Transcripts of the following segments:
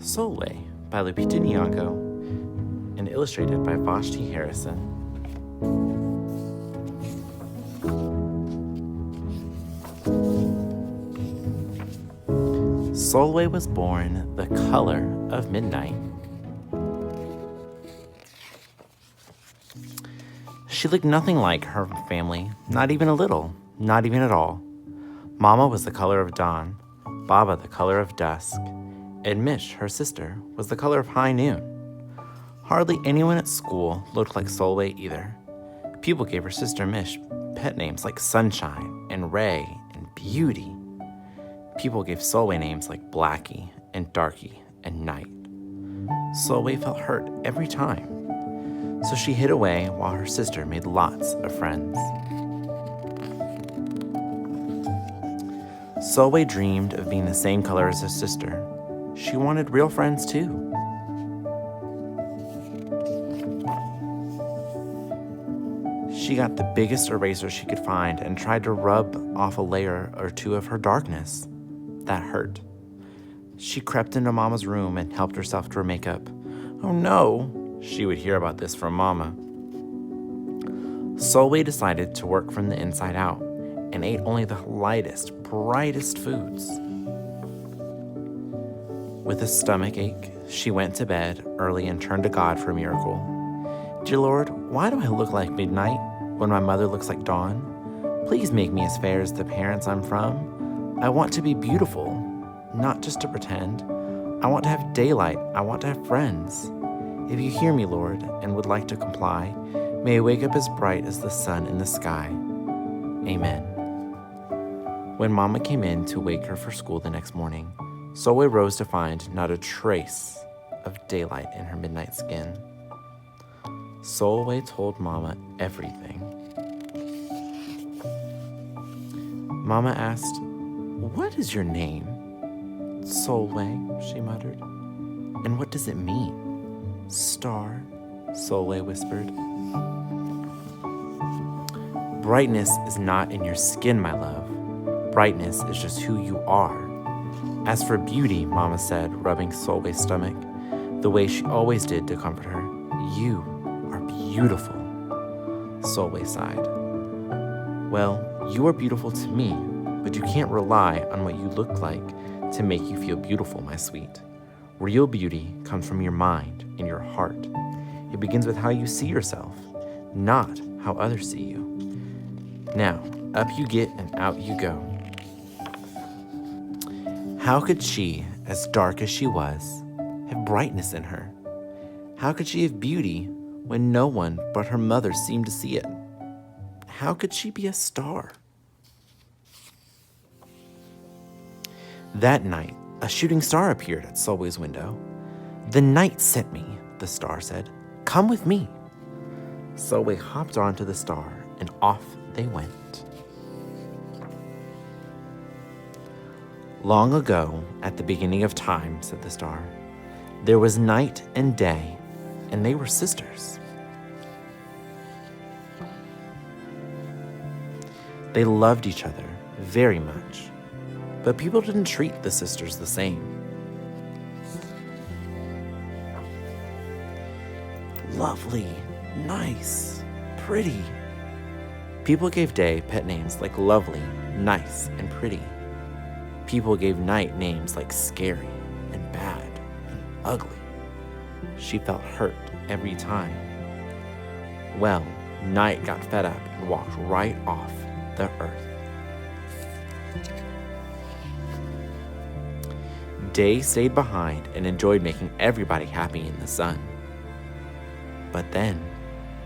Sulwe by Lupita Nyong'o and illustrated by Vashti Harrison. Sulwe was born the color of midnight. She looked nothing like her family, not even a little, not even at all. Mama was the color of dawn, Baba the color of dusk, and Mish, her sister, was the color of high noon. Hardly anyone at school looked like Sulwe either. People gave her sister Mish pet names like Sunshine and Ray and Beauty. People gave Sulwe names like Blackie and Darky and Night. Sulwe felt hurt every time, so she hid away while her sister made lots of friends. Sulwe dreamed of being the same color as her sister. She wanted real friends too. She got the biggest eraser she could find and tried to rub off a layer or two of her darkness. That hurt. She crept into Mama's room and helped herself to her makeup. Oh no, she would hear about this from Mama. Sulwe decided to work from the inside out and ate only the lightest, brightest foods. With a stomach ache, she went to bed early and turned to God for a miracle. Dear Lord, why do I look like midnight when my mother looks like dawn? Please make me as fair as the parents I'm from. I want to be beautiful, not just to pretend. I want to have daylight. I want to have friends. If you hear me, Lord, and would like to comply, may I wake up as bright as the sun in the sky. Amen. When Mama came in to wake her for school the next morning, Sulwe rose to find not a trace of daylight in her midnight skin. Sulwe told Mama everything. Mama asked, "What is your name?" "Sulwe," she muttered. "And what does it mean?" "Star," Sulwe whispered. Brightness is not in your skin, my love. Brightness is just who you are. As for beauty, Mama said, rubbing Sulwe's stomach, the way she always did to comfort her, you are beautiful. Sulwe sighed. Well, you are beautiful to me, but you can't rely on what you look like to make you feel beautiful, my sweet. Real beauty comes from your mind and your heart. It begins with how you see yourself, not how others see you. Now, up you get and out you go. How could she, as dark as she was, have brightness in her? How could she have beauty when no one but her mother seemed to see it? How could she be a star? That night, a shooting star appeared at Sulwe's window. "The night sent me," the star said. "Come with me." Sulwe hopped onto the star, and off they went. Long ago, at the beginning of time, said the star, there was night and day, and they were sisters. They loved each other very much, but people didn't treat the sisters the same. Lovely, nice, pretty. People gave Day pet names like Lovely, Nice, and Pretty. People gave Night names like Scary and Bad and Ugly. She felt hurt every time. Well, Night got fed up and walked right off the earth. Day stayed behind and enjoyed making everybody happy in the sun. But then,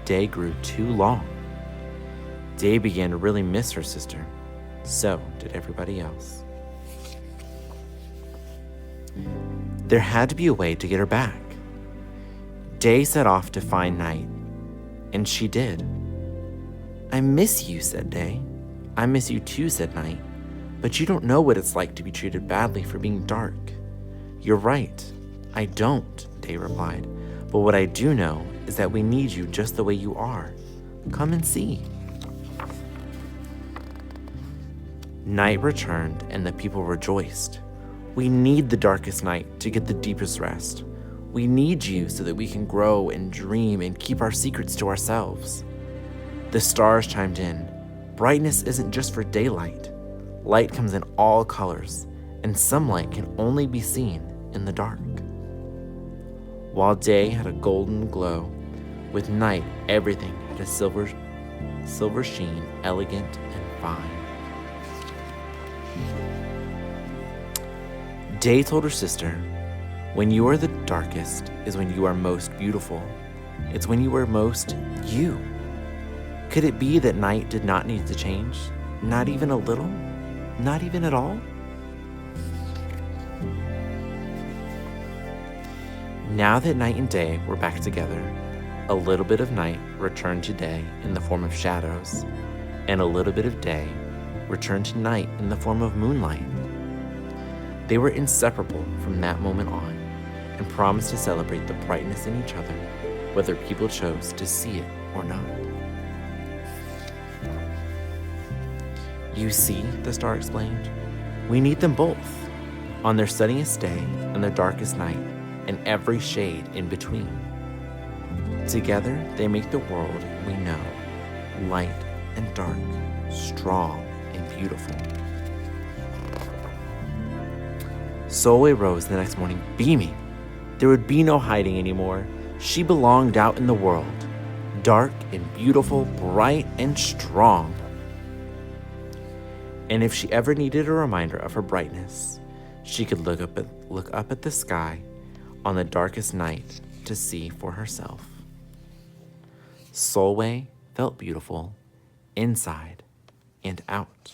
Day grew too long. Day began to really miss her sister. So did everybody else. There had to be a way to get her back. Day set off to find Night, and she did. "I miss you," said Day. "I miss you too," said Night. "But you don't know what it's like to be treated badly for being dark." "You're right, I don't," Day replied. "But what I do know is that we need you just the way you are. Come and see." Night returned, and the people rejoiced. We need the darkest night to get the deepest rest. We need you so that we can grow and dream and keep our secrets to ourselves. The stars chimed in. Brightness isn't just for daylight. Light comes in all colors, and some light can only be seen in the dark. While day had a golden glow, with night everything had a silver sheen, elegant and fine. Day told her sister, when you are the darkest is when you are most beautiful. It's when you are most you. Could it be that night did not need to change? Not even a little? Not even at all? Now that night and day were back together, a little bit of night returned to day in the form of shadows, and a little bit of day returned to night in the form of moonlight. They were inseparable from that moment on, and promised to celebrate the brightness in each other, whether people chose to see it or not. You see, the star explained, we need them both, on their sunniest day and their darkest night, and every shade in between. Together, they make the world we know, light and dark, strong and beautiful. Sulwe rose the next morning beaming. There would be no hiding anymore. She belonged out in the world, dark and beautiful, bright and strong. And if she ever needed a reminder of her brightness, she could look up at the sky on the darkest night to see for herself. Sulwe felt beautiful inside and out.